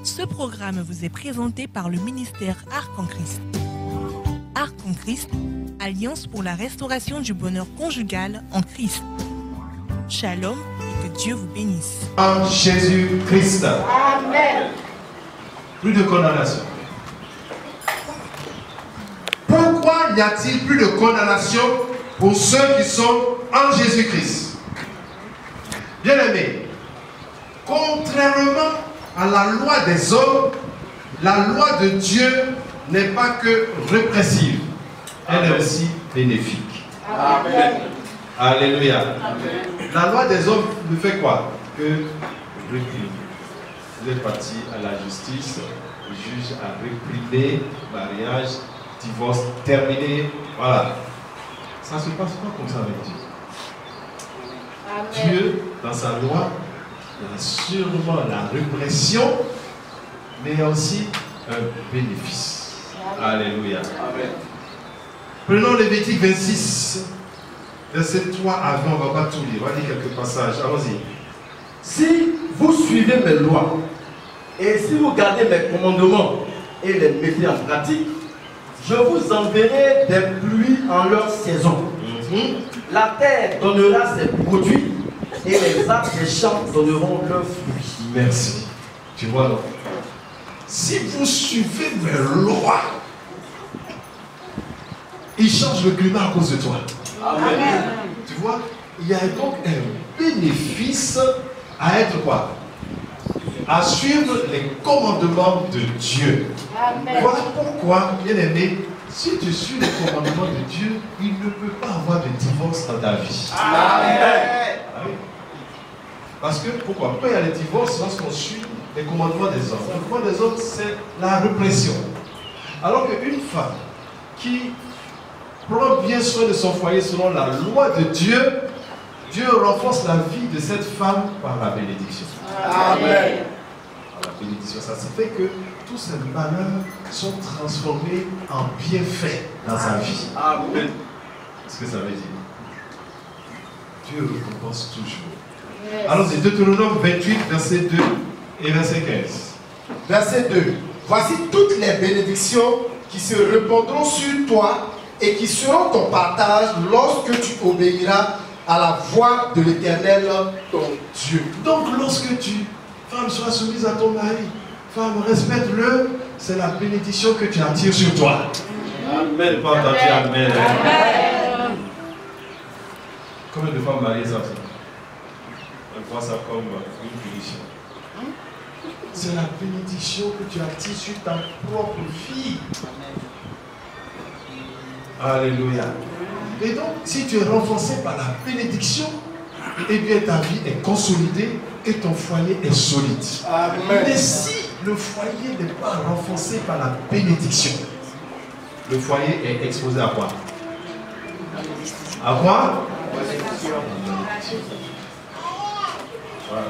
Ce programme vous est présenté par le ministère Arc en Christ. Arc en Christ, Alliance pour la restauration du bonheur conjugal en Christ. Shalom et que Dieu vous bénisse. En Jésus-Christ. Amen. Plus de condamnation. Pourquoi n'y a-t-il plus de condamnation pour ceux qui sont en Jésus-Christ? Bien-aimés, contrairement à la loi des hommes, la loi de Dieu n'est pas que répressive, elle est aussi bénéfique. Amen. Alléluia. Amen. La loi des hommes ne fait quoi? Que réprimer. Vous êtes parti à la justice, le juge a réprimé, mariage, divorce terminé, voilà. Ça ne se passe pas comme ça avec Dieu. Amen. Dieu, dans sa loi, il y a sûrement la répression, mais il y a aussi un bénéfice. Alléluia. Amen. Prenons Lévitique 26, verset 3 à 20, on ne va pas tout lire, on va lire quelques passages, allons-y. Si vous suivez mes lois et si vous gardez mes commandements et les mettez en pratique, je vous enverrai des pluies en leur saison. La terre donnera ses produits et les arbres des champs donneront leurs fruits. Merci. Tu vois, non? Si vous suivez mes lois, il change le climat à cause de toi. Amen. Tu vois, il y a donc un bénéfice à être quoi? À suivre les commandements de Dieu. Amen. Voilà pourquoi, bien aimé, si tu suis les commandements de Dieu, il ne peut pas avoir de divorce dans ta vie. Amen. Ah oui. Parce que, pourquoi? Pourquoi il y a les divorces lorsqu'on suit les commandements des hommes? Les commandements des hommes, c'est la répression. Alors qu'une femme qui prend bien soin de son foyer selon la loi de Dieu, Dieu renforce la vie de cette femme par la bénédiction. Amen. Par la bénédiction. Ça fait que tous ces malheurs sont transformés en bienfaits dans sa vie. Amen. Qu'est-ce que ça veut dire? Dieu récompense toujours. Yes. Allons-y, Deutéronome 28, verset 2 et verset 15. Verset 2. Voici toutes les bénédictions qui se répandront sur toi et qui seront ton partage lorsque tu obéiras à la voix de l'Éternel, ton Dieu. Donc lorsque tu, femme, sois soumise à ton mari, femme, respecte-le, c'est la bénédiction que tu attires sur toi. Amen. Pas entendu, amen. Amen. Combien de femmes mariées ça? On voit ça comme une punition. C'est la bénédiction que tu attires sur ta propre fille. Alléluia. Et donc, si tu es renforcé par la bénédiction, eh bien ta vie est consolidée et ton foyer est solide. Amen. Mais si le foyer n'est pas renforcé par la bénédiction, le foyer est exposé à quoi? À quoi? Voilà.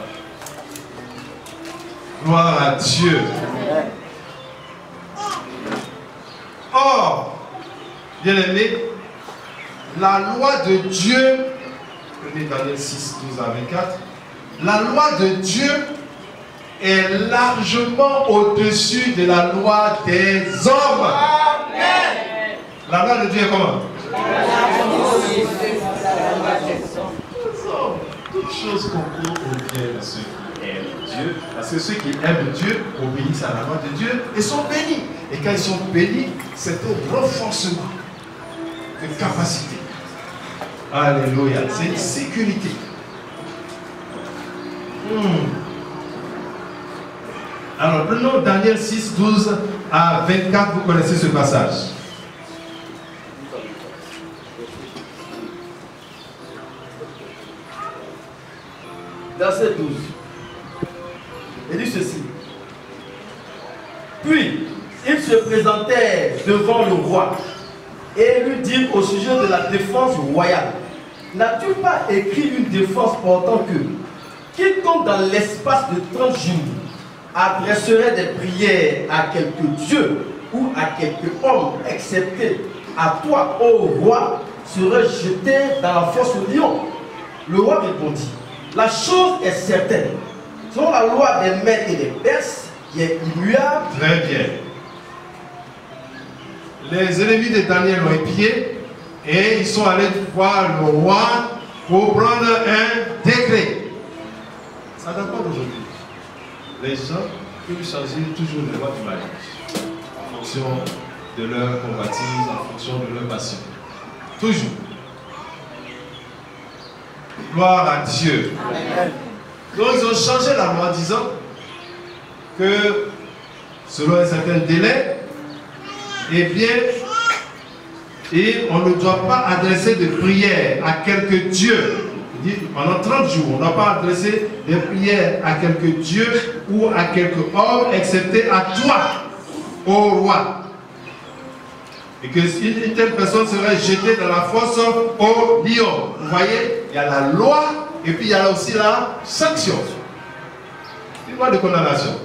Gloire à Dieu. Or, bien aimé, la loi de Dieu, prenez Daniel 6, 12 à 24, la loi de Dieu est largement au-dessus de la loi des hommes. Amen. La loi de Dieu est comment? Toutes choses concourent au bien de ceux qui aiment Dieu, parce que ceux qui aiment Dieu obéissent à la loi de Dieu et sont bénis. Et quand ils sont bénis, c'est un renforcement de capacité. Alléluia. C'est une sécurité. Alors, prenons Daniel 6, 12 à 24. Vous connaissez ce passage. Verset 12. Il dit ceci. Puis, il se présentait devant le roi et lui dit au sujet de la défense royale: n'as-tu pas écrit une défense portant que quiconque dans l'espace de 30 jours adresserait des prières à quelque dieu ou à quelque homme, excepté à toi, ô roi, serait jeté dans la fosse au lion? Le roi répondit: la chose est certaine, selon la loi des Mèdes et des Perses, qui est immuable. Très bien. Les ennemis de Daniel l'ont épié et ils sont allés voir le roi pour prendre un décret. Ça ne date pas d'aujourd'hui. Les gens peuvent changer toujours les lois du mariage en fonction de leur convoitise, en fonction de leur passion. Toujours. Gloire à Dieu. Amen. Donc ils ont changé la loi en disant que selon un certain délai, eh bien, et on ne doit pas adresser de prières à quelque Dieu. Il dit, pendant 30 jours, on ne doit pas adresser des prières à quelque Dieu ou à quelque homme, excepté à toi, ô roi. Et que si une telle personne serait jetée dans la fosse au lion. Vous voyez, il y a la loi et puis il y a aussi la sanction. Une loi de condamnation.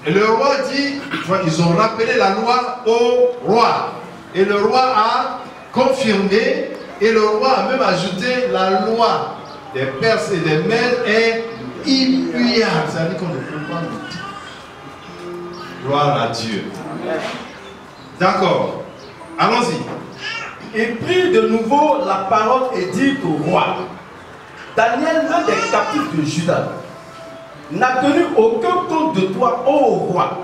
Et le roi dit, ils ont rappelé la loi au roi. Et le roi a confirmé, et le roi a même ajouté la loi des Perses et des Mèdes est immuable. C'est-à-dire qu'on ne peut pas le dire. Gloire à Dieu. D'accord. Allons-y. Il prit de nouveau la parole et dit au roi, Daniel, l'un des captifs de Juda, n'a tenu aucun compte de toi, ô roi,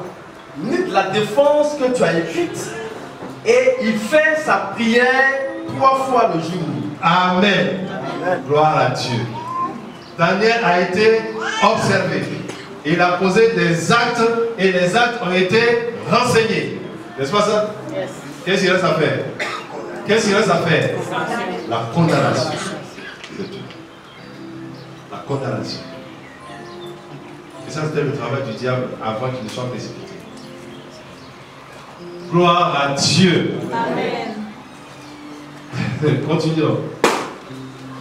ni de la défense que tu as écrite, et il fait sa prière 3 fois le jour. Amen. Amen. Gloire à Dieu. Daniel a été observé. Il a posé des actes et les actes ont été renseignés. N'est-ce pas ça? Yes. Qu'est-ce qu'il reste à faire? Qu'est-ce qu'il reste à faire? La condamnation. La condamnation. Et ça, c'était le travail du diable avant qu'il ne soit précipité. Gloire à Dieu. Amen. Continuons.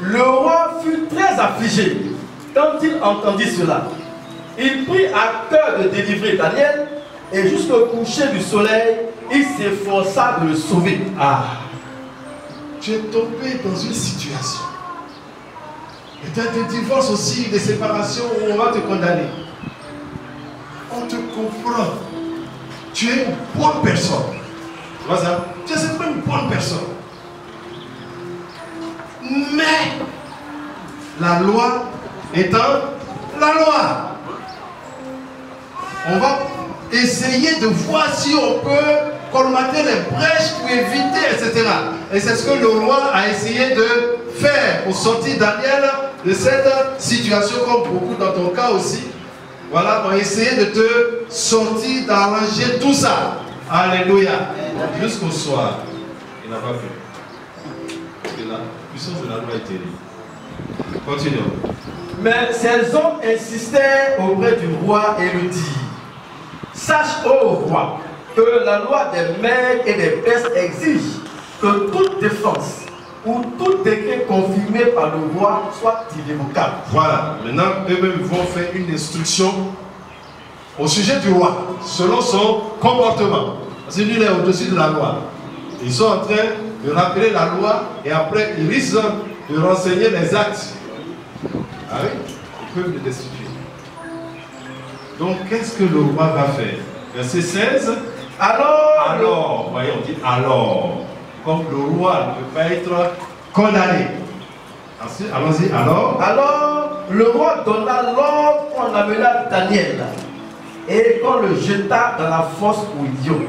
Le roi fut très affligé quand il entendit cela. Il prit à cœur de délivrer Daniel et jusqu'au coucher du soleil, il s'efforça de le sauver. Ah, tu es tombé dans une situation. Et tu as des divorces aussi, des séparations où on va te condamner. On te comprend. Tu es une bonne personne. Tu vois ça? Tu es simplement une bonne personne. Mais la loi étant la loi, on va essayer de voir si on peut colmater les brèches pour éviter, etc. Et c'est ce que le roi a essayé de faire pour sortir Daniel de cette situation, comme beaucoup dans ton cas aussi. Voilà, on a essayé de te sortir, d'arranger tout ça. Alléluia. Jusqu'au soir, il n'a pas fait. Parce que la puissance de la loi est terrible. Continuons. Mais ces hommes insistaient auprès du roi et lui dirent, sache, ô roi, que la loi des Mèdes et des Perses exige que toute défense ou tout décret confirmé par le roi soit irrévocable. Voilà, maintenant eux-mêmes vont faire une instruction au sujet du roi, selon son comportement. Parce que lui, il est au-dessus de la loi. Ils sont en train de rappeler la loi et après ils risquent de renseigner les actes. Ah oui, ils peuvent le destituer. Donc qu'est-ce que le roi va faire? Verset 16. Alors, voyez, on dit alors. Comme le roi ne peut pas être condamné. Ensuite, allons-y, alors. Alors, le roi donna l'ordre qu'on amena Daniel et qu'on le jeta dans la fosse au lion.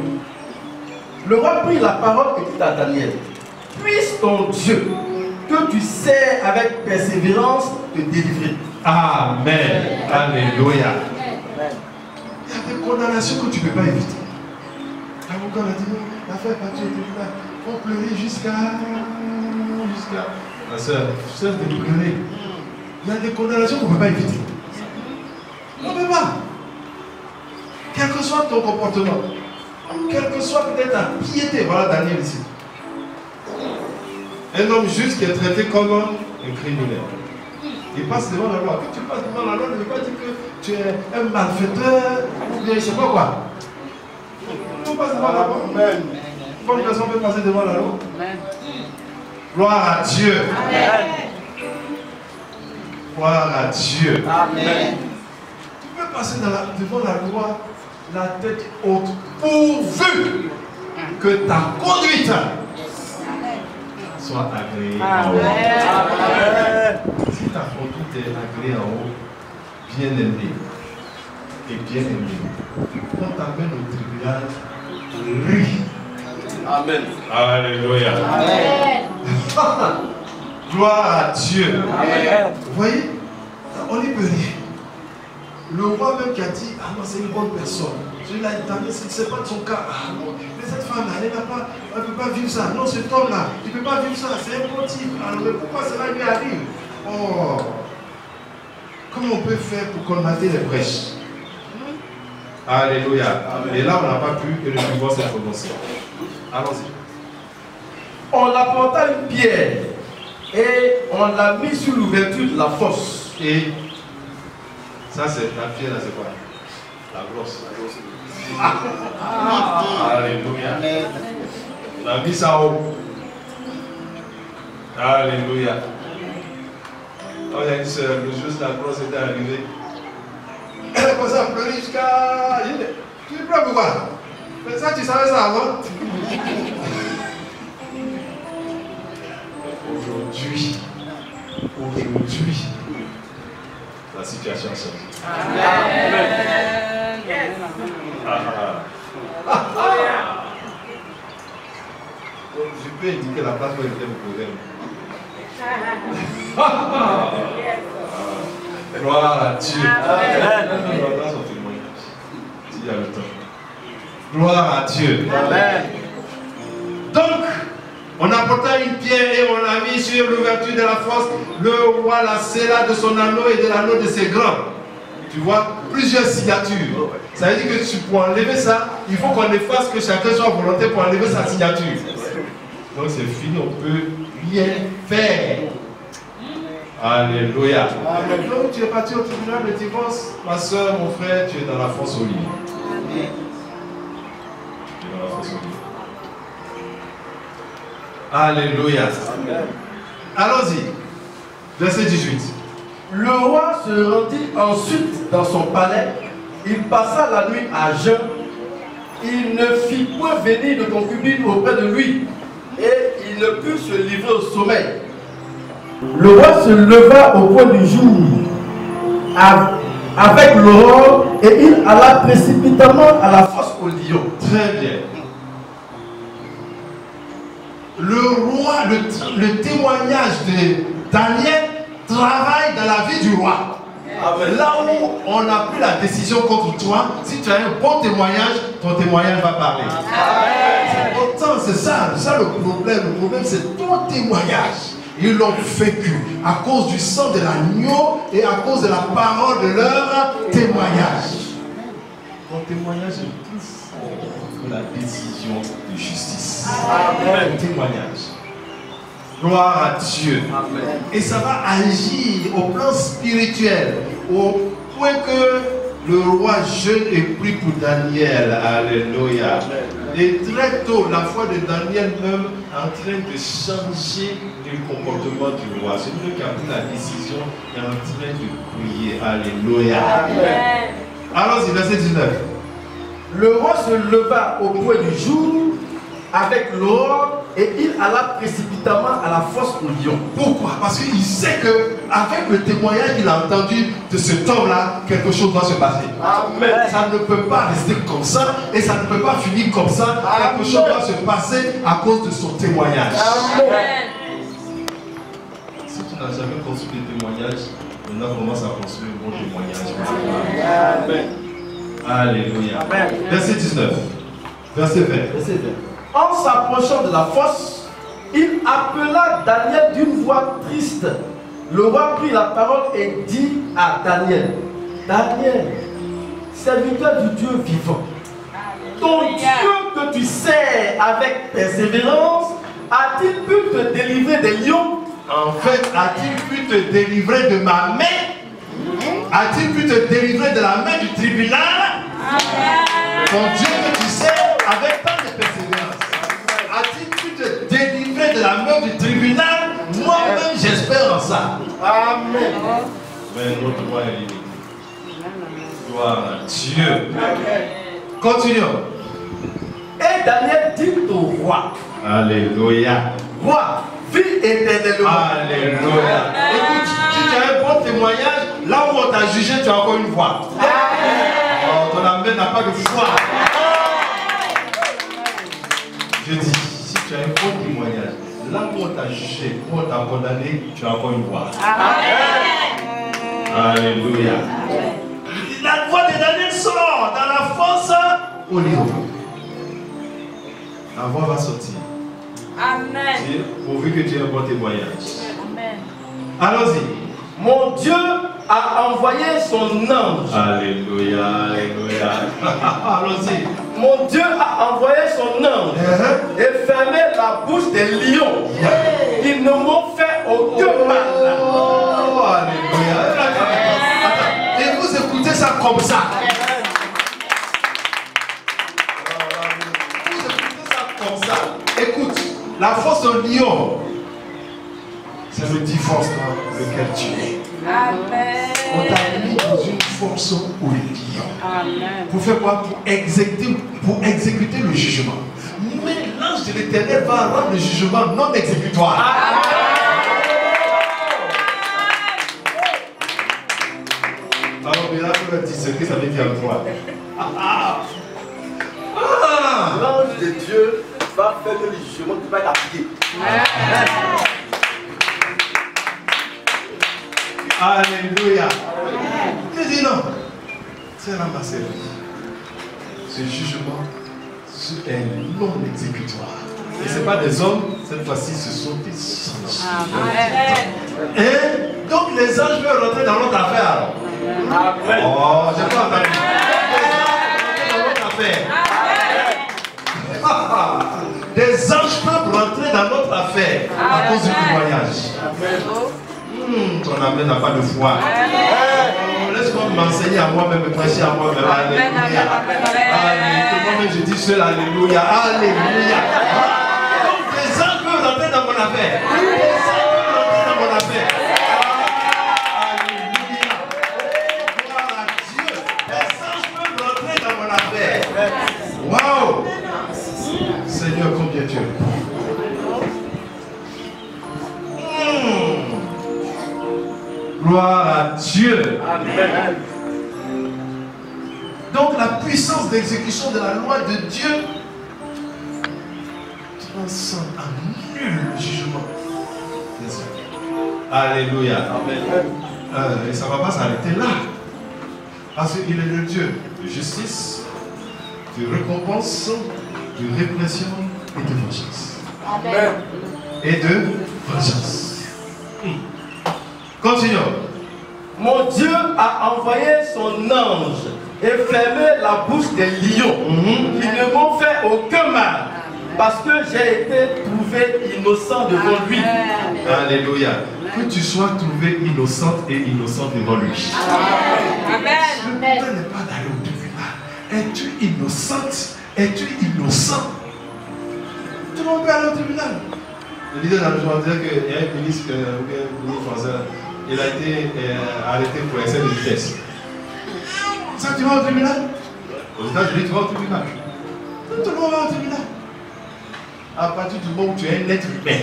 Le roi prit la parole et dit à Daniel, puisse ton Dieu, que tu sais avec persévérance, te délivrer. Amen. Alléluia. Il y a des condamnations que tu ne peux pas éviter. L'avocat a dit non, l'affaire pas tu es là. Il faut pleurer jusqu'à. Ma soeur, cesse de pleurer. Il y a des condamnations qu'on ne peut pas éviter. On ne peut pas. Quel que soit ton comportement, quel que soit peut-être ta piété, voilà Daniel ici. Un homme juste qui est traité comme un criminel. Il passe devant la loi. Quand tu passes devant la loi, ne veut pas dire que tu es un malfaiteur ou bien je ne sais pas quoi. Tu passes devant la loi. Amen. Bonne personne peut passer devant la loi. Amen. Gloire à Dieu. Amen. Gloire à Dieu. Amen. Tu ne peux passer devant la loi la tête haute, pourvu que ta conduite soit agréée en haut. Si ta conduite est agréée en haut, bien aimé et bien aimé, quand t'amènes au tribunal, ris. Amen. Alléluia. Amen. Gloire à Dieu. Amen. Vous voyez, on n'y peut rien. Le roi même qui a dit, ah non, c'est une bonne personne. Celui-là, c'est pas de son cas. Ah non, mais cette femme-là, elle ne peut pas vivre ça. Non, cet homme-là, il ne peut pas vivre ça. C'est un bon type. Alors, mais pourquoi cela lui arrive? Oh, comment on peut faire pour colmater les brèches? Alléluia. Amen. Et là, on n'a pas pu que le divorce soit prononcé. Allons-y. On apporta une pierre et on l'a mis sur l'ouverture de la fosse. Et ça, c'est la pierre, là, c'est quoi? La grosse. Alléluia. On a mis ça haut. Alléluia. Oh, il y a une soeur, le jour où la grosse était arrivée, elle a commencé à pleurer jusqu'à. Tu pleures pourquoi? Mais ça, tu savais ça avant? Aujourd'hui, la situation change. Amen. Donc, je peux indiquer la place où elle était me poser. Gloire à Dieu. Gloire à son témoignage. S'il y a le temps. Gloire à Dieu. Amen. Donc, on apporta une pierre et on l'a mis sur l'ouverture de la fosse. Le roi la scella de son anneau et de l'anneau de ses grands. Tu vois, plusieurs signatures. Ça veut dire que pour enlever ça, il faut qu'on efface, que chacun soit volontaire pour enlever sa signature. Donc c'est fini, on peut rien faire. Alléluia. Donc tu es parti au tribunal de divorce. Ma soeur, mon frère, tu es dans la fosse au lit. Tu es dans la fosse au lit. Alléluia. Allons-y. Verset 18. Le roi se rendit ensuite dans son palais. Il passa la nuit à jeun. Il ne fit point venir de concubine auprès de lui. Et il ne put se livrer au sommeil. Le roi se leva au point du jour avec l'aurore et il alla précipitamment à la fosse aux lions. Très bien. Le roi, le témoignage de Daniel travaille dans la vie du roi. Amen. Là où on n'a plus la décision contre toi, si tu as un bon témoignage, ton témoignage va parler. Autant c'est ça le problème. Le problème c'est ton témoignage. Ils l'ont vécu à cause du sang de l'agneau et à cause de la parole de leur témoignage. Ton témoignage est plus fort que la décision de justice. Amen. Ton témoignage. Gloire à Dieu. Amen. Et ça va agir au plan spirituel, au point que le roi jeûne et prie pour Daniel. Alléluia. Et très tôt, la foi de Daniel même est en train de changer le comportement du roi. Celui qui a pris la décision est en train de prier. Alléluia. Amen. Allons-y, verset 19. Le roi se leva au point du jour avec l'aurore et il alla précipitamment à la fosse aux lions. Pourquoi? Parce qu'il sait qu'avec le témoignage qu'il a entendu de cet homme-là, quelque chose doit se passer. Amen. Ça ne peut pas rester comme ça et ça ne peut pas finir comme ça. Amen. Quelque chose doit se passer à cause de son témoignage. Amen. Si tu n'as jamais construit des témoignages, maintenant commence à construire un bon témoignage. Amen. Alléluia. Amen. Verset 19. Verset 20. Verset 20. En s'approchant de la fosse, il appela Daniel d'une voix triste. Le roi prit la parole et dit à Daniel: Daniel, serviteur du Dieu vivant, ton Dieu que tu sers avec persévérance, a-t-il pu te délivrer des lions? En fait, a-t-il pu te délivrer de ma main? A-t-il pu te délivrer de la main du tribunal? Ton Dieu que tu sers avec tant de persévérance, a-t-il pu te délivrer de la main du tribunal? Moi-même, j'espère en ça. Amen. Mais notre roi est limité. Gloire à Dieu. Continuons. Et Daniel dit au roi, Alléluia. roi, vis éternellement. Alléluia. Écoute, si tu as un bon témoignage, là où on t'a jugé, tu as encore une voix. Oh, ton amen n'a pas de foi. Je dis, si tu as un bon témoignage, là où on t'a jugé, où on t'a condamné, tu as encore une voix. Alléluia. La voix de Daniel sort dans la fosse au lion. La voix va sortir. Amen. Pourvu que tu aies un bon témoignage. Amen. Allons-y. Mon Dieu a envoyé son ange. Alléluia, alléluia. Allons-y. Mon Dieu a envoyé son ange et fermé la bouche des lions. Ils ne m'ont fait aucun mal. Oh, alléluia. Attends. Et vous écoutez ça comme ça. Vous écoutez ça comme ça. Écoute, la force au lion, c'est le divorce dans lequel tu es. Amen. On t'a mis dans une force au lion. Amen. Pour faire quoi? Pour exécuter le jugement. Mais l'ange de l'Éternel va rendre le jugement non exécutoire. Alors, mais là, tu vas dire ce que ça veut dire en toi. L'ange de Dieu va faire le jugement qui va être appliqué. Alléluia. Il dit non. C'est là ma série. Ce jugement est non exécutoire. Et ce n'est pas des hommes, cette fois-ci, ce sont des anges. Amen. Et donc les anges peuvent rentrer dans notre affaire alors. Amen. Oh, j'ai pas entendu. Les anges peuvent rentrer dans notre affaire. Des anges peuvent rentrer dans notre affaire à cause du témoignage. Ton amen n'a pas de foi. Laisse-moi m'enseigner à moi-même, me prêcher à moi-même. Alléluia. Alléluia. Moi-même, je dis seul Alléluia. Alléluia. Donc, les anges peuvent rentrer dans mon affaire. Les anges peuvent rentrer dans mon affaire. Alléluia. Gloire à Dieu. Les anges peuvent rentrer dans mon affaire. Waouh. Seigneur, combien tu es bon. Gloire à Dieu. Amen. Donc la puissance d'exécution de la loi de Dieu transcende, annule le jugement des hommes. Alléluia. Amen. Et ça ne va pas s'arrêter là. Parce qu'il est le Dieu de justice, de récompense, de répression et de vengeance. Amen. Et de vengeance. Continuons. Mon Dieu a envoyé son ange et fermé la bouche des lions. Ils ne m'ont fait aucun mal parce que j'ai été trouvé innocent devant lui. Alléluia. Que tu sois trouvé innocente et innocent devant lui. Amen. Le but n'est pas d'aller au tribunal. Es-tu innocente? Es-tu innocent? Tout le monde peut aller au tribunal. Le leader dans le journal disait qu'il y a un ministre français, il a été arrêté pour excès de vitesse. Ça, tu vas au tribunal? Aux États-Unis, tu vas au tribunal. Tout le monde va au tribunal. À partir du moment où tu es un être humain,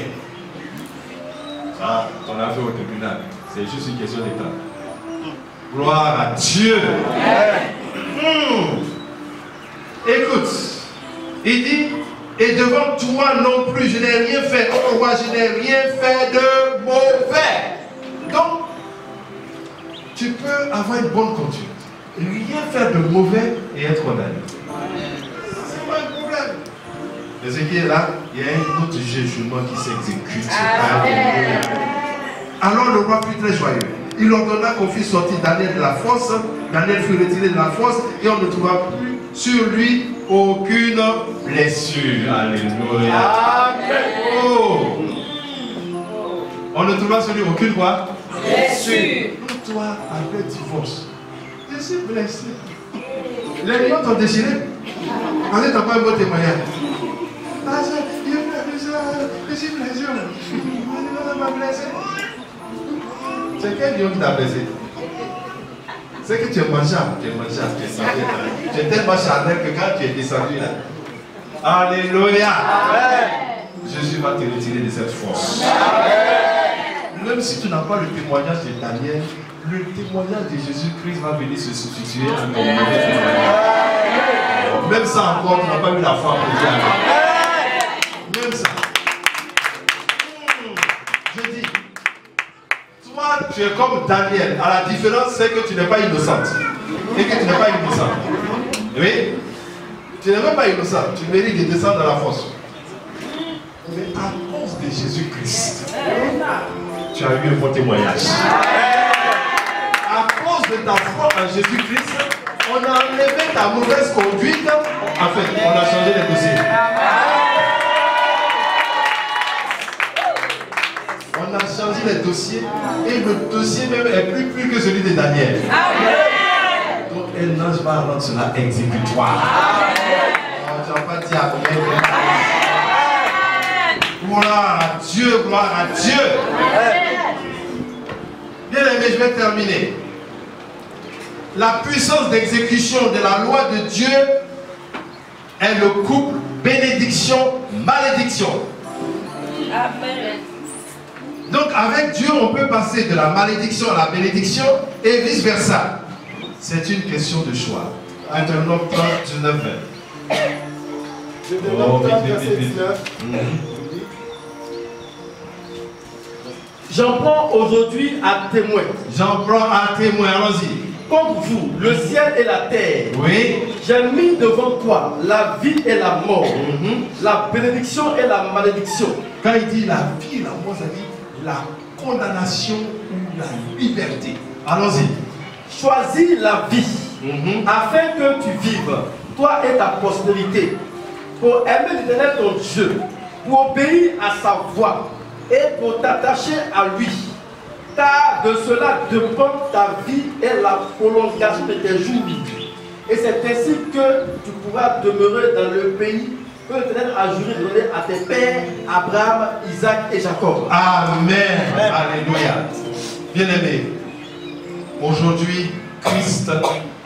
ça, ton affaire au tribunal, c'est juste une question d'état. Gloire à Dieu. Écoute, il dit, et devant toi non plus, je n'ai rien fait. Oh roi, je n'ai rien fait de mauvais. Donc, tu peux avoir une bonne conduite, rien faire de mauvais et être condamné. C'est pas un problème. Mais ce qui est là, il y a un autre jugement qui s'exécute. Alléluia. Alors le roi fut très joyeux. Il ordonna qu'on fît sortir Daniel de la fosse. Daniel fut retiré de la fosse et on ne trouva plus sur lui aucune blessure. Alléluia. Amen. Oh. On ne trouva sur lui aucune quoi? Blessure. Toi, après divorce, je suis blessé. Les lions t'ont déchiré. Parce que tu n'as pas un bon témoignage. Ah, je suis blessé. C'est quel lion qui t'a blessé? C'est que tu es mangeable, tu es mangeable, tu es charnel. Tu es tellement charnel que quand tu es descendu là, alléluia, Jésus va te retirer de cette force. Même si tu n'as pas le témoignage de Daniel, le témoignage de Jésus-Christ va venir se substituer à ton mauvais témoignage. Même ça encore, tu n'as pas eu la foi pour dire. Même ça. Je dis, toi, tu es comme Daniel. À la différence, c'est que tu n'es pas innocente. Et que tu n'es pas innocent. Oui? Tu n'es même pas innocent. Tu mérites de descendre dans la fosse. Mais à cause de Jésus-Christ, tu as eu un bon témoignage. À cause de ta foi en Jésus-Christ, on a enlevé ta mauvaise conduite. En fait, on a changé les dossiers. On a changé les dossiers et le dossier même est plus pur que celui de Daniel. Donc un ange va rendre cela exécutoire. Tu vas pas dire amen. Gloire à Dieu, gloire à Dieu. Bien aimé, je vais terminer. La puissance d'exécution de la loi de Dieu est le couple bénédiction-malédiction. Amen. Donc avec Dieu, on peut passer de la malédiction à la bénédiction et vice-versa. C'est une question de choix. Deutéronome 30, 19, 20. Deutéronome 30, verset 19. J'en prends aujourd'hui à témoin. J'en prends à témoin, allons-y. Contre vous, le ciel et la terre. Oui. J'ai mis devant toi la vie et la mort, la bénédiction et la malédiction. Quand il dit la vie et la mort, ça dit la condamnation ou la liberté. Allons-y. Choisis la vie, afin que tu vives, toi et ta postérité, pour aimer l'Éternel ton Dieu, pour obéir à sa voix et pour t'attacher à lui. Car de cela dépend ta vie et la prolongation de tes jours. Et c'est ainsi que tu pourras demeurer dans le pays que l'Éternel a juré de donner à tes pères, Abraham, Isaac et Jacob. Amen. Alléluia. Bien-aimé, aujourd'hui, Christ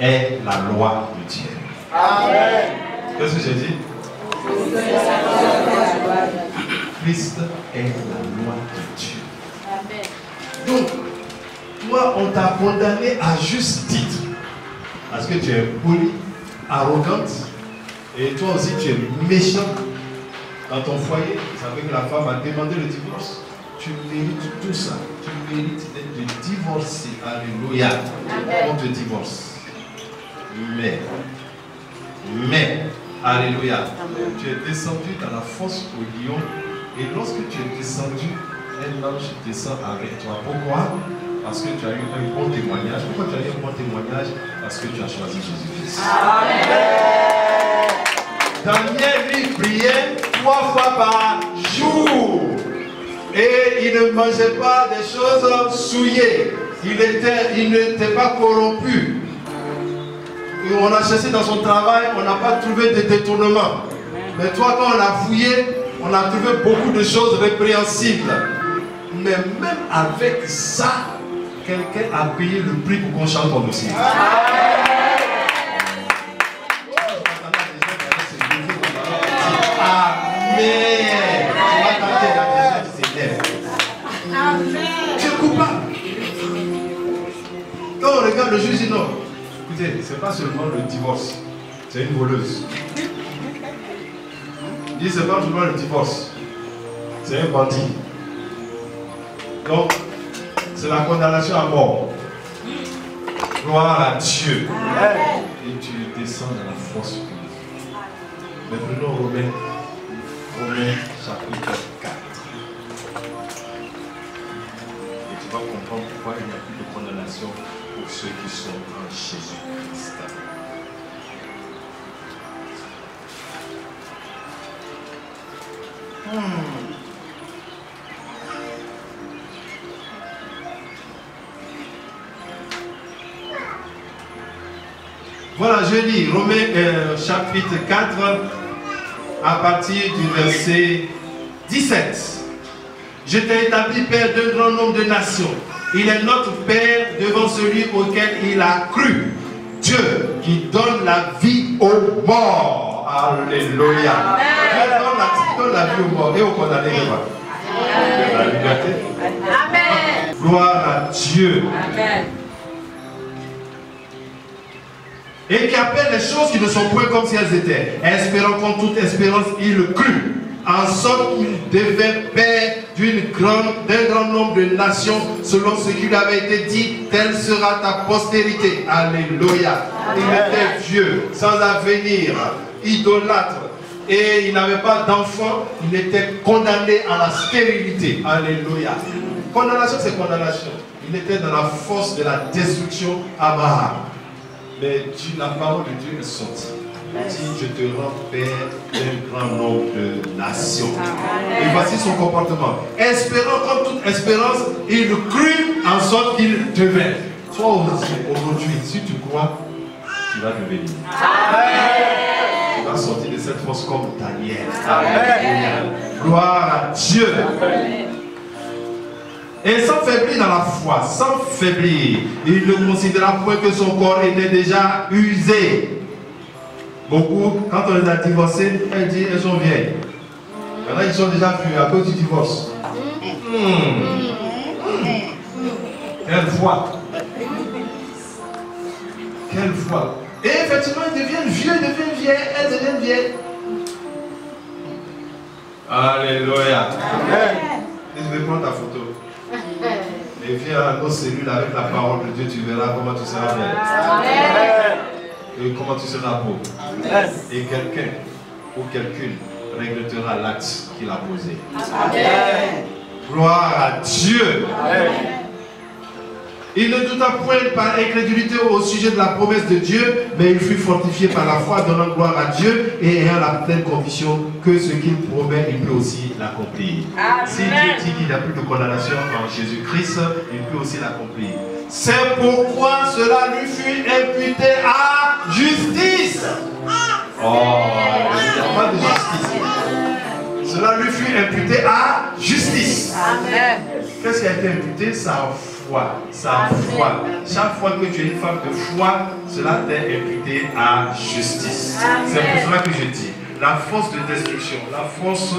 est la loi de Dieu. Amen. Qu'est-ce que j'ai dit? Christ est la loi de Dieu. Amen. Donc, toi, on t'a condamné à juste titre. Parce que tu es poli, arrogante, et toi aussi tu es méchant dans ton foyer. Ça veut que la femme a demandé le divorce. Tu mérites tout ça. Tu mérites d'être divorcé. Alléluia. On te divorce. Mais, alléluia, tu es descendu dans la fosse au lion, et lorsque tu es descendu, un ange descend avec toi. Pourquoi? Parce que tu as eu un bon témoignage. Pourquoi tu as eu un bon témoignage? Parce que tu as choisi Jésus-Christ. Daniel, lui, priait 3 fois par jour. Et il ne mangeait pas des choses souillées. Il n'était pas corrompu. Et on a cherché dans son travail, on n'a pas trouvé de détournement. Mais toi, quand on a fouillé, on a trouvé beaucoup de choses répréhensibles. Mais même avec ça, quelqu'un a payé le prix pour qu'on chante ton dossier. Amen. Tu es coupable. Quand on regarde le juge, il dit non. Écoutez, ce n'est pas seulement le divorce, c'est une voleuse. Il dit ce n'est pas seulement le divorce, c'est un bandit. Donc, c'est la condamnation à mort. Gloire à Dieu. Et tu descends dans la force. Mais prenons Romains chapitre 4. Et tu vas comprendre pourquoi il n'y a plus de condamnation pour ceux qui sont en Jésus-Christ. Voilà, je lis Romains chapitre 4 à partir du verset 17. Je t'ai établi père d'un grand nombre de nations Il est notre Père devant celui auquel il a cru. Dieu qui donne la vie aux morts. Alléluia. Dieu donne la vie aux morts et aux condamnés. La liberté. Amen. Gloire à Dieu. Amen. Et qui appelle les choses qui ne sont point comme si elles étaient. Espérant qu'en toute espérance, il crut, en sorte qu'il devait père d'un grand nombre de nations, selon ce qui lui avait été dit, telle sera ta postérité. Alléluia. Il était vieux, sans avenir, idolâtre, et il n'avait pas d'enfant, il était condamné à la stérilité. Alléluia. Condamnation, c'est condamnation. Il était dans la force de la destruction, Abraham. Mais la parole de Dieu est sortie. Il dit, je te rends père d'un grand nombre de nations. Et voici son comportement. Espérant comme toute espérance, il crut en sorte qu'il devait. Toi aujourd'hui, si tu crois, tu vas devenir. Tu vas sortir de cette force comme Daniel. Amen. Gloire à Dieu. Amen. Et sans faiblir dans la foi, sans faiblir, il ne considéra point que son corps était déjà usé. Beaucoup, quand on les a divorcés, elles disent elles sont vieilles. Maintenant, ils sont déjà vieux à cause du divorce. Quelle foi! Quelle foi! Et effectivement, ils deviennent vieux, ils deviennent vieilles, elles deviennent vieilles. Alléluia! Amen. Je vais prendre ta photo. Et viens à nos cellules avec la parole de Dieu, tu verras comment tu seras bien. Et comment tu seras beau. Et quelqu'un ou quelqu'une regrettera l'acte qu'il a posé. Amen. Gloire à Dieu. Amen. Il ne douta point par incrédulité au sujet de la promesse de Dieu, mais il fut fortifié par la foi, donnant gloire à Dieu et ayant la pleine conviction que ce qu'il promet, il peut aussi l'accomplir. Si Dieu dit qu'il n'y a plus de condamnation en Jésus-Christ, il peut aussi l'accomplir. C'est pourquoi cela lui fut imputé à justice. Oh, il n'y a pas de justice. Cela lui fut imputé à justice. Amen. Qu'est-ce qui a été imputé? Sa foi. Sa foi. Chaque fois que tu es une femme de foi, cela t'est imputé à justice. C'est pour cela que je dis, la force de destruction, la force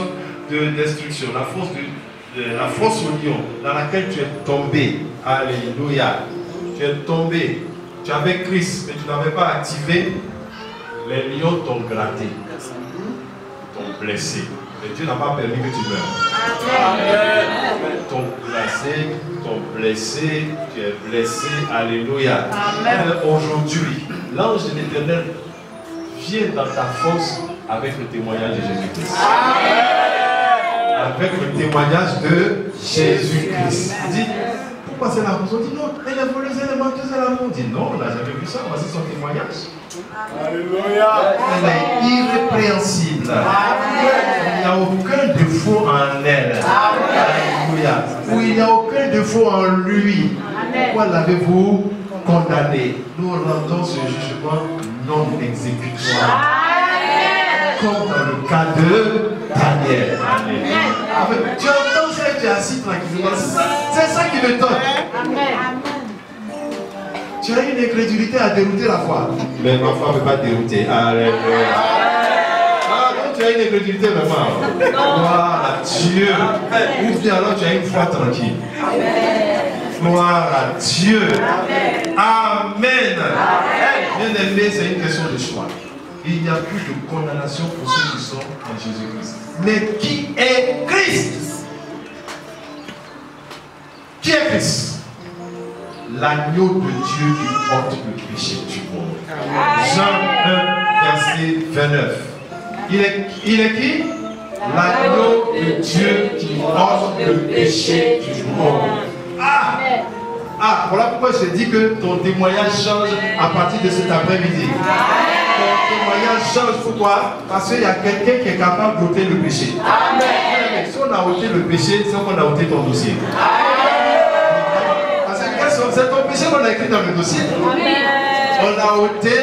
au lion dans laquelle tu es tombé. Alléluia. Tu es tombé. Tu avais Christ, mais tu n'avais pas activé. Les lions t'ont gratté, t'ont blessé. Mais Dieu n'a pas permis que tu meurs. Amen. T'ont glacé, t'ont blessé, tu es blessé. Alléluia. Aujourd'hui, l'ange de l'Éternel vient dans ta force avec le témoignage de Jésus-Christ. Avec le témoignage de Jésus-Christ. Il dit, pourquoi c'est la raison? On dit non, elle est voleuse, elle est menteuse, elle a mort. On dit non, on n'a jamais vu ça, voici son témoignage. Alléluia. Elle est irrépréhensible. Il n'y a aucun défaut en elle. Alléluia. Ou il n'y a aucun défaut en lui. Pourquoi l'avez-vous condamné? Nous rendons ce jugement non exécutoire. Comme dans le cas de Daniel. Amen. Tu entends ça et tu es assis tranquillement. C'est ça qui me donne. Tu as une incrédulité à dérouter la foi. Mais ma foi ne peut pas dérouter. Alléluia. Ah non, tu as une incrédulité vraiment. Gloire à Dieu. Ou bien alors tu as une foi tranquille. Gloire à Dieu. Amen. Bien aimé, c'est une question de choix. Il n'y a plus de condamnation pour ceux qui sont en Jésus-Christ. Mais qui est Christ? Qui est Christ? L'agneau de Dieu qui porte le péché du monde. Jean 1, verset 29. Il est qui? L'agneau de Dieu qui porte le péché du monde. Voilà pourquoi je dis que ton témoignage change à partir de cet après-midi. Ton témoignage change, pourquoi? Parce qu'il y a quelqu'un qui est capable d'ôter le péché. Amen. Si on a ôté le péché, c'est qu'on a ôté ton dossier. Parce que c'est ton péché qu'on a écrit dans le dossier. On a ôté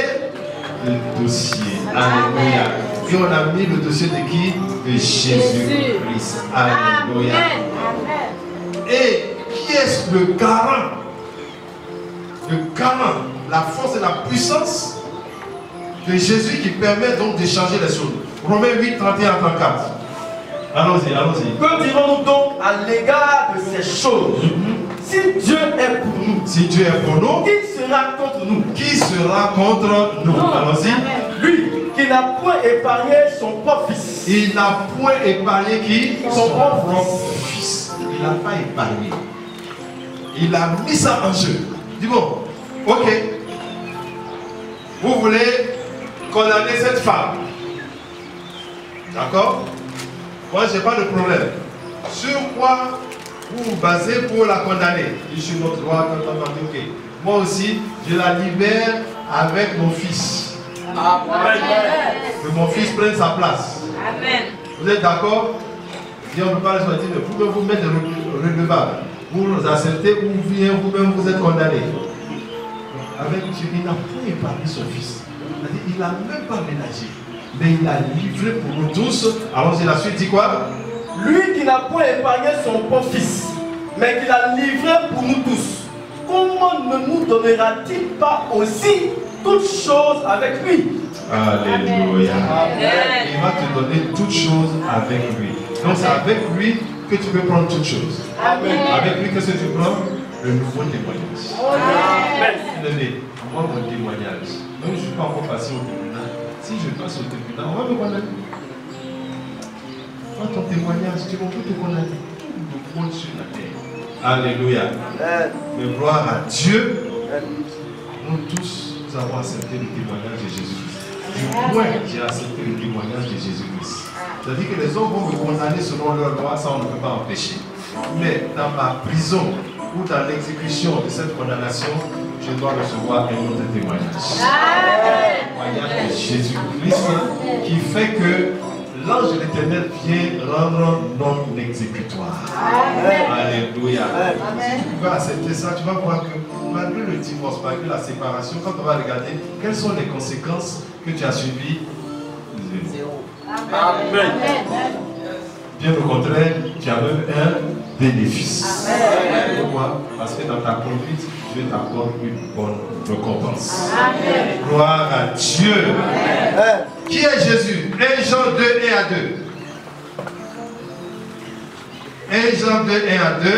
le dossier. Alléluia. Et on a mis le dossier de qui? De Jésus-Christ. Alléluia. Et qui qui est le garant, la force et la puissance de Jésus qui permet donc de changer les choses. Romains 8, 31 à 34. Allons-y, allons-y. Que dirons-nous donc à l'égard de ces choses? Si Dieu est pour nous, si Dieu est pour nous, qui sera contre nous? Qui sera contre nous? Allons-y. Lui qui n'a point épargné son propre fils. Il n'a point épargné qui? Son propre fils. Il n'a pas épargné. Il a mis ça en jeu. Dis bon, ok. Vous voulez condamner cette femme. D'accord? Moi, je n'ai pas de problème. Sur quoi vous vous basez pour la condamner? Je suis notre droit, ok. Moi aussi, je la libère avec mon fils. Amen. Que mon fils prenne sa place. Amen. Vous êtes d'accord? Si on ne peut pas le choisir, mais vous pouvez vous mettre redevable. Vous nous acceptez ou vous-même vous êtes condamné. Avec Dieu, il n'a pas épargné son fils. Il n'a même pas ménagé. Mais il a livré pour nous tous. Alors c'est la suite dit quoi? Lui qui n'a point épargné son propre fils, mais qui l'a livré pour nous tous, comment ne nous donnera-t-il pas aussi toutes choses avec lui? Alléluia. Il va te donner toutes choses avec lui. Donc c'est avec lui que tu peux prendre toutes choses. Amen. Avec lui, qu'est-ce que tu prends? Le nouveau témoignage. Amen. Moi, mon témoignage. Donc je ne suis pas encore passé au tribunal. Si je passe au tribunal, on va me condamner. Toi, ton témoignage, tu vas te condamner. Tout le monde sur la terre. Alléluia. Mais gloire à Dieu. Nous tous, nous avons accepté le témoignage de Jésus-Christ. Du moins, j'ai accepté le témoignage de Jésus-Christ. C'est-à-dire que les hommes vont me condamner selon leur loi, ça on ne peut pas empêcher. Mais dans ma prison ou dans l'exécution de cette condamnation, je dois recevoir un autre témoignage. Le témoignage de Jésus-Christ qui fait que l'ange de l'Éternel vient rendre non exécutoire. Alléluia. Si tu peux accepter ça, tu vas voir que malgré le divorce, malgré la séparation, quand on va regarder quelles sont les conséquences que tu as subies, amen. Bien au contraire, tu as même un bénéfice. Pourquoi? Parce que dans ta conduite, Dieu t'accorde une bonne récompense. Amen. Gloire à Dieu. Amen. Qui est Jésus? 1 Jean 2, 1 à 2. 1 Jean 2, 1 à 2.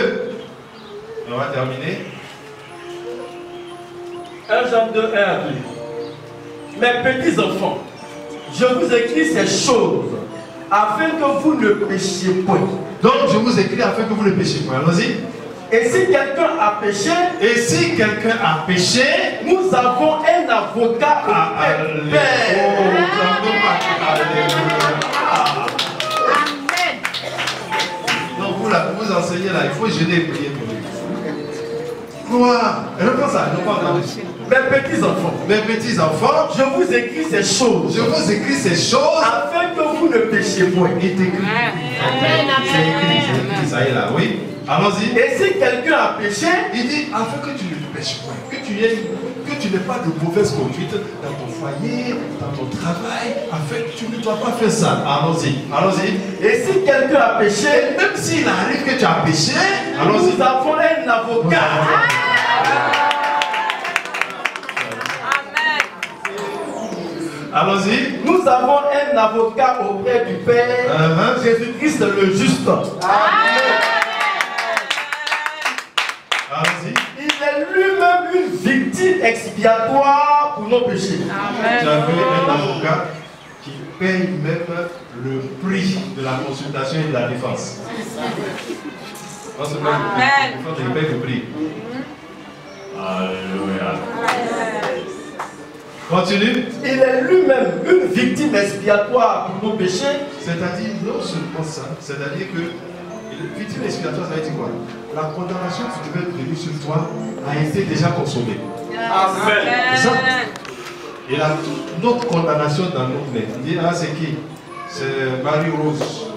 On va terminer. 1 Jean 2, 1 à 2. Mes petits enfants, je vous écris ces choses afin que vous ne péchiez point. Donc je vous écris afin que vous ne péchiez point. Allons-y. Et si quelqu'un a péché, nous avons un avocat auprès du Père. Amen. Donc vous enseignez là, il faut jeûner et prier pour lui. Gloire. Reprends ça, ne pas entendre. Mes petits enfants, je vous écris ces choses. Afin que vous ne péchiez point. Il est écrit. C'est écrit, ça y est là, oui. Allons-y. Et si quelqu'un a péché, il dit afin que tu ne pêches point, que tu n'aies pas de mauvaise conduite dans ton foyer, dans ton travail, afin que tu ne dois pas faire ça. Allons-y. Et si quelqu'un a péché, même s'il arrive que tu as péché, nous avons un avocat. Allons-y. Nous avons un avocat auprès du Père, Jésus-Christ le juste. Amen. Allons-y. Il est lui-même une victime expiatoire pour nos péchés. Amen. Tu as vu un avocat qui paye même le prix de la consultation et de la défense. Non seulement il paye le prix. Alléluia. Continue. Il est lui-même une victime expiatoire pour nos péchés. C'est-à-dire, non seulement ça, c'est-à-dire que victime expiatoire, ça veut dire quoi? La condamnation qui devait venir sur toi a été déjà consommée. Amen. Et là, notre condamnation dans notre nez. Il dit, ah, c'est qui? C'est Marie-Rose.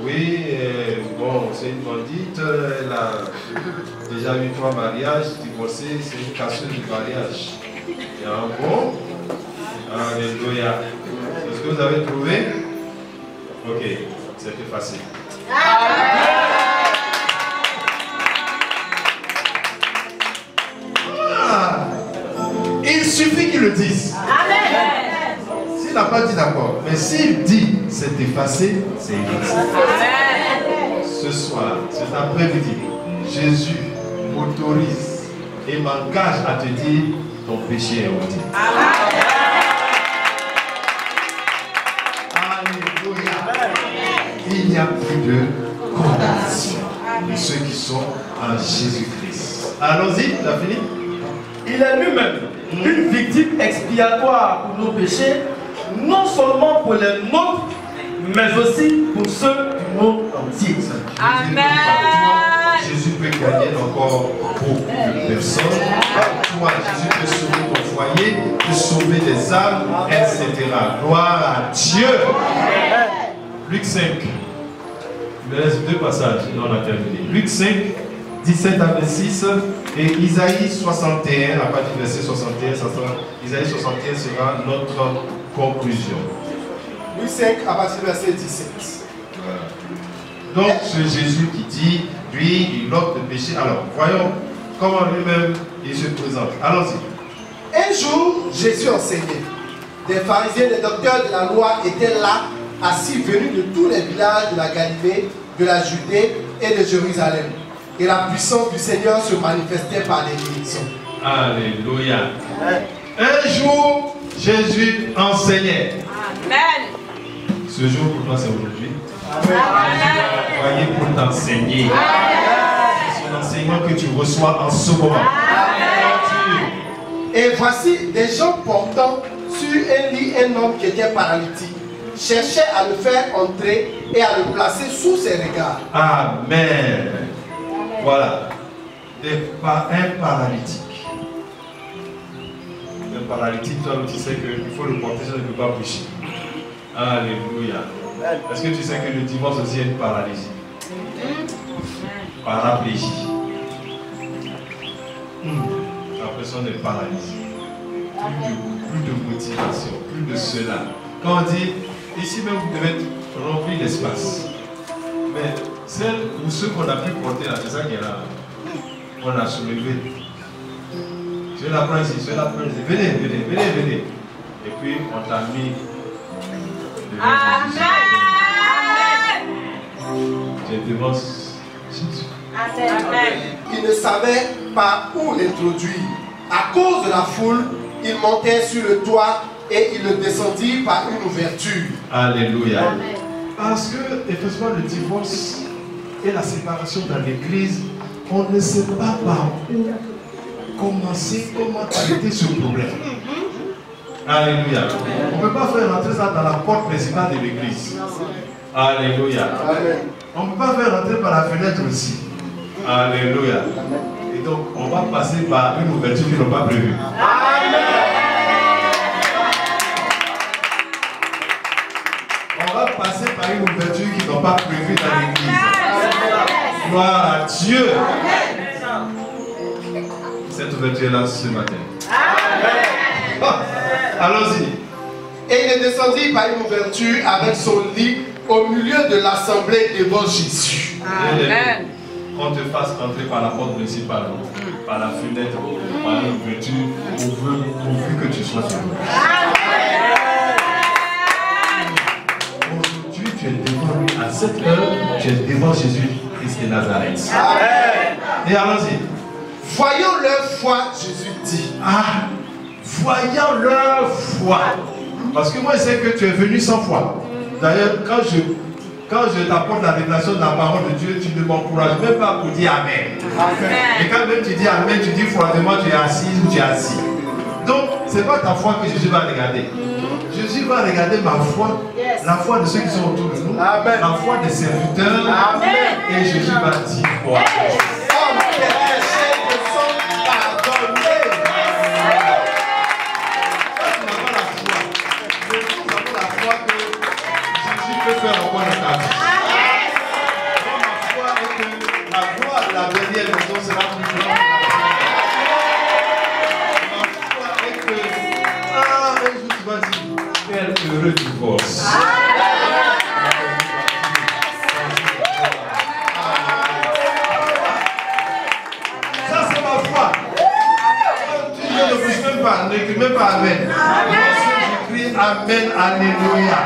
Oui, bon, c'est une bandite, elle a déjà eu 3 mariages, divorcée, c'est une casseuse du mariage. Et un bon. Alléluia. Est-ce que vous avez trouvé? Ok, c'était facile. Christ. S'il n'a pas dit d'accord, mais s'il dit c'est effacé, c'est effacé. Ce soir, cet après-midi, Jésus m'autorise et m'engage à te dire ton péché est ôté. Alléluia. Il n'y a plus de condamnation pour ceux qui sont en Jésus-Christ. Allons-y, tu as fini? Il est lui-même une victime expiatoire pour nos péchés, non seulement pour les nôtres, mais aussi pour ceux du monde entier. Amen. Jésus peut gagner encore beaucoup de personnes. Toi, Jésus peut sauver ton foyer, peut sauver des âmes, etc. Gloire à Dieu. Luc 5. Il me reste 2 passages, sinon on a terminé. Luc 5, 17 à 26 et Isaïe 61, à partir du verset 61, Isaïe 61 sera notre conclusion. Luc 5 à partir du verset 17. Donc ce Jésus qui dit, lui, il ôte le péché. Alors, voyons comment lui-même il se présente. Allons-y. Un jour, Jésus enseignait. Des pharisiens et des docteurs de la loi étaient là, assis, venus de tous les villages de la Galilée, de la Judée et de Jérusalem. Et la puissance du Seigneur se manifestait par des guérisons. Alléluia. Un jour, Jésus enseignait. Amen. Ce jour pour toi, c'est aujourd'hui. Voyez pour t'enseigner. C'est l'enseignement que tu reçois en ce moment. Et voici des gens portant sur un lit un homme qui était paralytique, cherchaient à le faire entrer et à le placer sous ses regards. Amen. Voilà. Un paralytique. Un paralytique, toi, tu sais qu'il faut le porter, ça ne peut pas bouger. Alléluia. Est-ce que tu sais que le divorce aussi est une paralysie? Paraplégie. La personne est paralysée. Plus de motivation, plus de cela. Quand on dit, ici même vous devez remplir l'espace. Mais celle ou ceux qu'on a pu porter là, c'est ça qui est là. On a soulevé. Je vais la prendre ici, je vais la prendre ici. Venez, venez, venez, venez. Et puis on t'a mis. Amen. Je devant Jésus. Amen. Il ne savait pas où l'introduire. À cause de la foule, il montait sur le toit et il le descendit par une ouverture. Alléluia. Parce que, effectivement, le divorce et la séparation dans l'église, on ne sait pas par où commencer, comment traiter ce problème. Alléluia. On ne peut pas faire rentrer ça dans la porte principale de l'église. Alléluia. On ne peut pas faire rentrer par la fenêtre aussi. Alléluia. Et donc, on va passer par une ouverture qu'ils n'ont pas prévue. On va passer par une ouverture qu'ils n'ont pas prévue dans l'église. Gloire à Dieu. Cette ouverture-là ce matin. Allons-y. Et il est descendu par une ouverture avec son lit au milieu de l'assemblée devant Jésus. Amen. Qu'on te fasse entrer par la porte principale, par la fenêtre, par l'ouverture, pourvu que tu sois sur nous. Aujourd'hui, tu es devant lui. À cette heure, tu es devant Jésus Christ de Nazareth. Et allons-y. Voyons leur foi, Jésus dit. Ah, voyant leur foi. Parce que moi, je sais que tu es venu sans foi. D'ailleurs, quand je t'apporte la révélation de la parole de Dieu, tu ne m'encourages même pas pour dire Amen. Et quand même tu dis Amen, tu dis froidement, tu es assis ou tu es assis. Donc, ce n'est pas ta foi que Jésus va regarder. Jésus va regarder ma foi, la foi de ceux qui sont autour de nous, la foi des serviteurs. Et Jésus va dire quoi? Faire encore dans ta vie. Ma foi est que la gloire de la dernière maison sera plus grande. Ma foi est que un jour tu vas dire quel heureux divorce. Ça c'est ma foi. Tu ne bouges même pas, ne crie même pas Amen. Amen, Alléluia.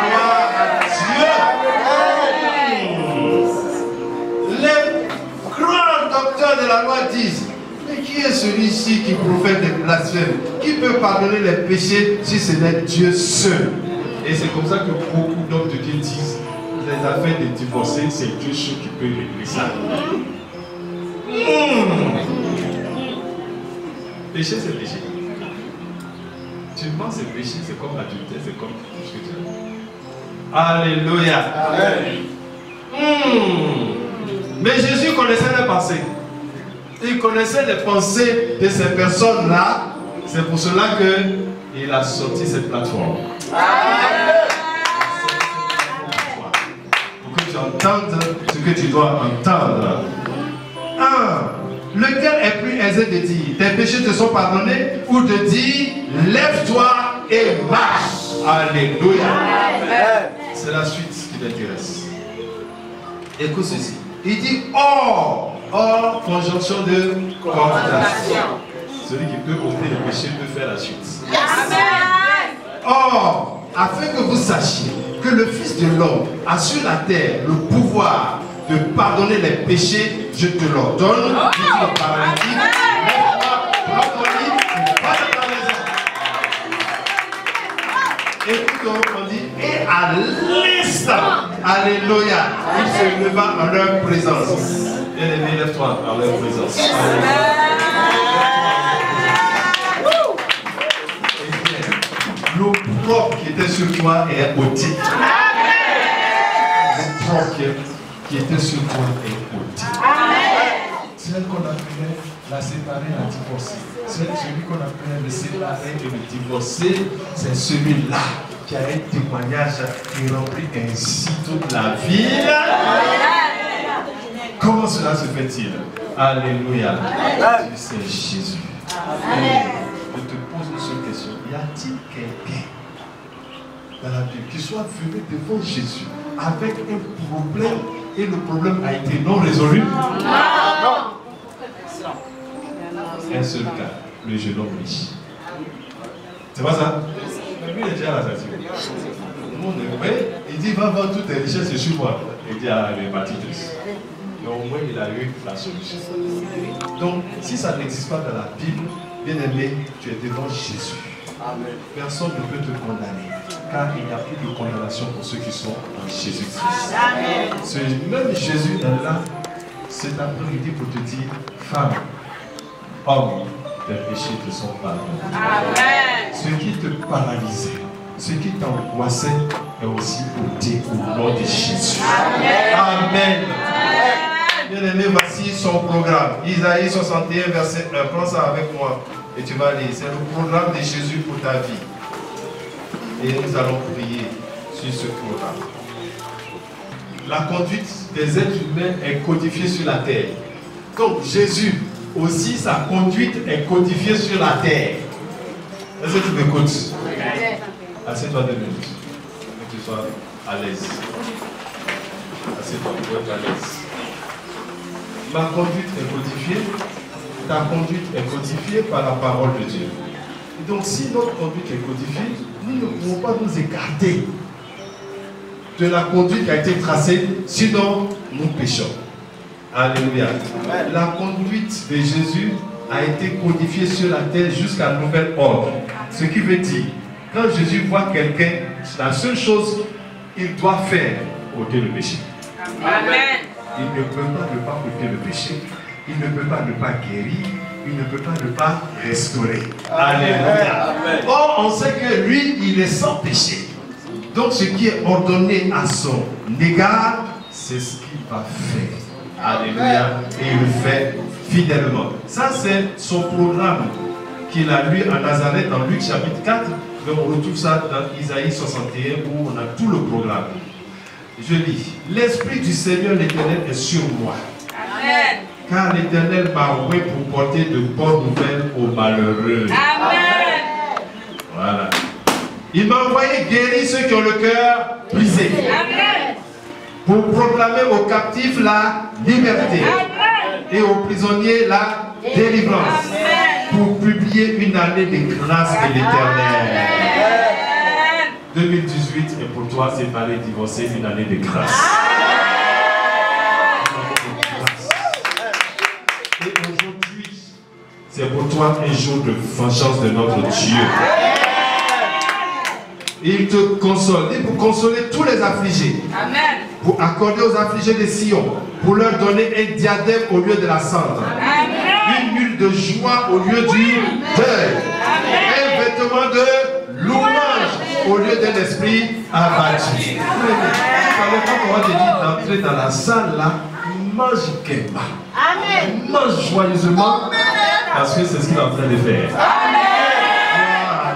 Gloire à Dieu. Les grands docteurs de la loi disent, mais qui est celui-ci qui profère des blasphèmes? Qui peut pardonner les péchés si ce n'est Dieu seul? Et c'est comme ça que beaucoup d'hommes de Dieu disent, les affaires des divorcés, c'est Dieu seul qui peut régler ça. Péché, c'est péché. Tu mens, c'est péché, c'est comme l'adultère, c'est comme tout ce que tu as. Alléluia. Mais Jésus connaissait les pensées. Il connaissait les pensées de ces personnes-là. C'est pour cela qu'il a sorti cette plateforme. Pour que tu entendes ce que tu dois entendre. Lequel est plus aisé de dire tes péchés te sont pardonnés ou de dire lève-toi et marche? Alléluia. C'est la suite qui m'intéresse. Écoute ceci. Il dit or, conjonction de condamnation. Celui qui peut ôter le péché peut faire la suite. Or, afin que vous sachiez que le Fils de l'homme a sur la terre le pouvoir de pardonner les péchés, je te l'ordonne. Je dis au paralytique, lève-toi, prends ton lit, et va dans ta maison. Écoute, on dit, et à l'instant, alléluia, il se leva en leur présence. Bien-aimé, lève-toi en leur présence. L'eau propre qui était sur toi est ôtée. L'eau propre qui était sur toi est ôtée. Celle qu'on appelait la séparer, la divorcer. Celui qu'on appelait le séparer et le divorcer, c'est celui-là qui a un témoignage qui remplit ainsi toute la ville. Comment cela se fait-il? Alléluia. C'est Jésus. Je te pose une seule question. Y a-t-il quelqu'un dans la Bible qui soit venu devant Jésus avec un problème et le problème a été non résolu? Non. Un seul cas, le jeune homme riche. C'est pas ça? Lui, il est déjà à la station. Il dit va vendre toutes tes richesses sur moi. Il dit à les bâtisseurs. Mais au moins, il a eu la solution. Donc, si ça n'existe pas dans la Bible, bien aimé, tu es devant Jésus. Amen. Personne ne peut te condamner, car il n'y a plus de condamnation pour ceux qui sont en Jésus-Christ. Ce même Jésus est là cet après-midi pour te dire, femme, homme, tes péchés te sont pardonnés. Amen. Ce qui te paralysait, ce qui t'angoissait est aussi ôté au nom de Jésus. Amen. Amen. Bien-aimé, voici son programme. Isaïe 61, verset 1. Prends ça avec moi et tu vas lire. C'est le programme de Jésus pour ta vie. Et nous allons prier sur ce programme. La conduite des êtres humains est codifiée sur la terre. Donc Jésus aussi, sa conduite est codifiée sur la terre. Est-ce que tu m'écoutes? Assieds-toi 2 minutes. Que tu sois à l'aise. Assieds-toi pour être à l'aise. Ma conduite est codifiée, ta conduite est codifiée par la parole de Dieu. Et donc si notre conduite est codifiée, nous ne pouvons pas nous écarter de la conduite qui a été tracée, sinon nous péchons. Alléluia. La conduite de Jésus a été codifiée sur la terre jusqu'à nouvel ordre. Ce qui veut dire, quand Jésus voit quelqu'un, la seule chose qu'il doit faire, ôter le péché. Amen. Il ne peut pas ne pas ôter le péché. Il ne peut pas ne pas guérir. Il ne peut pas ne pas restaurer. Alléluia. Or, on sait que lui, il est sans péché. Donc, ce qui est ordonné à son égard, c'est ce qu'il va faire. Alléluia. Et il le fait fidèlement. Ça, c'est son programme qu'il a lu à Nazareth dans Luc chapitre 4. Mais on retrouve ça dans Isaïe 61 où on a tout le programme. Je lis, l'Esprit du Seigneur l'Éternel est sur moi. Amen. Car l'Éternel m'a envoyé pour porter de bonnes nouvelles aux malheureux. Amen. Voilà. Il m'a envoyé guérir ceux qui ont le cœur brisé. Amen. Pour proclamer aux captifs la liberté. Amen. Et aux prisonniers la délivrance. Amen. Pour publier une année de grâce de l'Éternel. toi, séparé, divorcé, une année de grâce. Et aujourd'hui, c'est pour toi un jour de vengeance de notre Dieu. Il te console, et pour consoler tous les affligés. Amen. Pour accorder aux affligés de Sion, pour leur donner un diadème au lieu de la cendre. Amen. Une huile de joie au lieu du deuil. Un vêtement de louange au lieu d'un esprit abattu. Je ne savais pas comment te dire d'entrer dans la salle là, mange kemba. Amen. Mange joyeusement. Parce que c'est ce qu'il est en train de faire. Amen.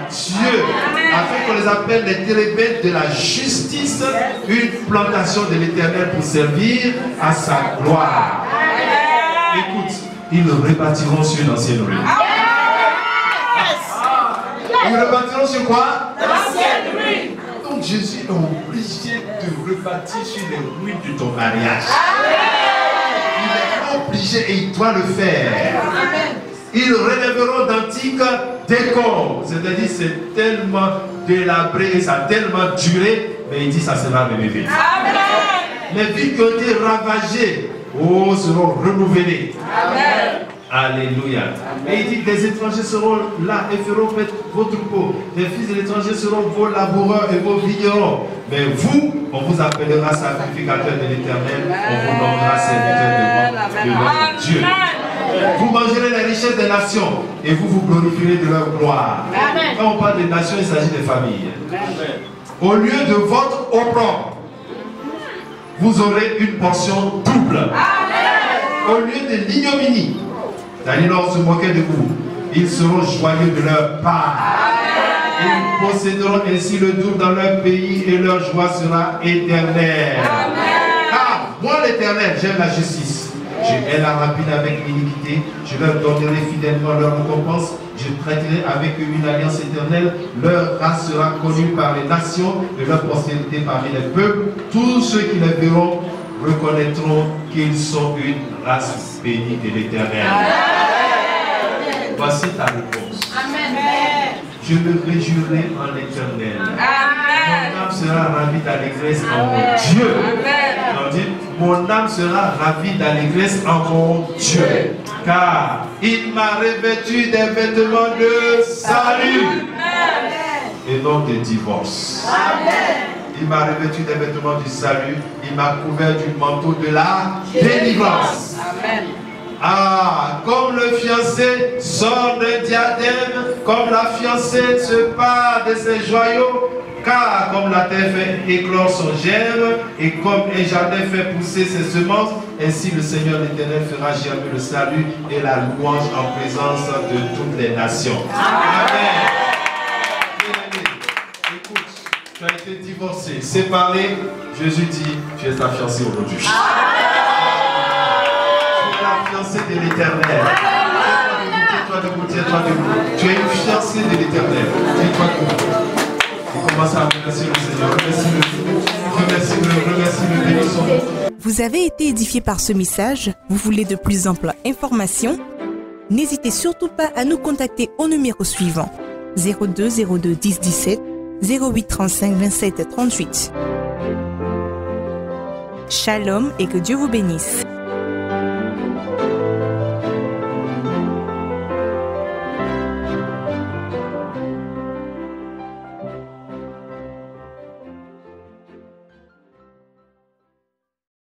Dieu, afin qu'on les appelle les térébètes de la justice, une plantation de l'Éternel pour servir à sa gloire. Écoute, ils rebâtiront sur l'ancienne rue. Ils rebâtiront sur quoi? L'ancienne rue. Donc Jésus est obligé de rebâtir sur les ruines de ton mariage. Il est obligé et il doit le faire. Ils relèveront d'antiques décombres. C'est-à-dire c'est tellement délabré et ça a tellement duré, mais il dit ça sera relevé. Les villes qui ont été ravagées seront renouvelées. Amen. Alléluia. Et il dit des étrangers seront là et feront vos troupeaux. Les fils de l'étranger seront vos laboureurs et vos vignerons. Mais vous, on vous appellera sacrificateur de l'Éternel. On vous nommera serviteur de notre Dieu. Vous mangerez les richesses des nations et vous vous glorifierez de leur gloire. Amen. Quand on parle des nations, il s'agit des familles. Amen. Au lieu de votre opprobre, vous aurez une portion double. Amen. Au lieu de l'ignominie, c'est-à-dire on se moquait de vous, ils seront joyeux de leur part. Amen. Ils posséderont ainsi le double dans leur pays et leur joie sera éternelle. Amen. Car moi l'Éternel, j'aime la justice. Je hais la rapine avec l'iniquité, je leur donnerai fidèlement leur récompense, je traiterai avec eux une alliance éternelle, leur race sera connue par les nations et leur postérité parmi les peuples. Tous ceux qui les verront reconnaîtront qu'ils sont une race bénie de l'Éternel. Voici ta réponse. Amen. Je me réjouirai en l'Éternel. Mon âme sera ravie d'allégresse en mon Dieu. On dit, mon âme sera ravie d'allégresse en mon Dieu. Car il m'a revêtu des vêtements de salut et non de divorce. Il m'a revêtu des vêtements du salut. Il m'a couvert du manteau de la délivrance. Amen. Ah, comme le fiancé sort d'un diadème, comme la fiancée se part de ses joyaux, car comme la terre fait éclore son germe, et comme un jardin fait pousser ses semences, ainsi le Seigneur l'Éternel fera germer le salut et la louange en présence de toutes les nations. Amen. Écoute, tu as été divorcé, séparé, Jésus dit, tu es ta fiancée aujourd'hui. Fiancée de l'Éternel. Tiens-toi debout, tiens-toi debout. Tu es une fiancée de l'Éternel. Tiens-toi debout. Et commence à remercier le Seigneur. Remercie-le, bénissons. Vous avez été édifié par ce message? Vous voulez de plus amples informations? N'hésitez surtout pas à nous contacter au numéro suivant 02 02 10 17 08 35 27 38. Shalom et que Dieu vous bénisse.